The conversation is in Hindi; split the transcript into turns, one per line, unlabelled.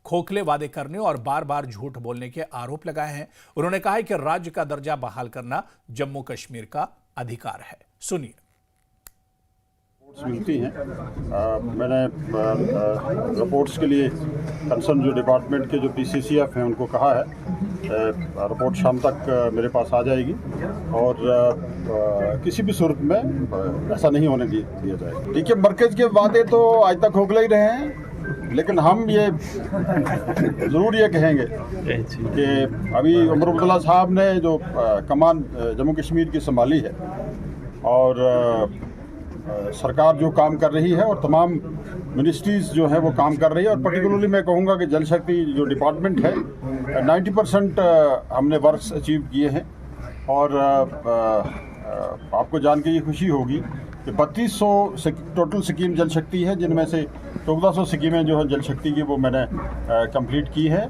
खोखले वादे करने और बार बार झूठ बोलने के आरोप लगाए हैं। उन्होंने कहा है कि राज्य का दर्जा बहाल करना जम्मू कश्मीर का अधिकार है। सुनिए।
मिलती हैं। मैंने रिपोर्ट्स के लिए कंसर्न जो डिपार्टमेंट के जो PCCF हैं उनको कहा है रिपोर्ट शाम तक मेरे पास आ जाएगी और किसी भी सूरत में ऐसा नहीं होने दिया जाएगा। ठीक है, मरकज के वादे तो आज तक खोखले ही रहे हैं, लेकिन हम ये ज़रूर ये कहेंगे कि अभी उमर अब्दुल्ला साहब ने जो कमान जम्मू कश्मीर की संभाली है और सरकार जो काम कर रही है और तमाम मिनिस्ट्रीज़ जो है वो काम कर रही है और पर्टिकुलरली मैं कहूँगा कि जल शक्ति जो डिपार्टमेंट है 90% हमने वर्क्स अचीव किए हैं और आपको जान के ये खुशी होगी कि 3200 टोटल स्कीम जल शक्ति है, जिनमें से 1400 स्कीमें जो है जल शक्ति की वो मैंने कंप्लीट की है।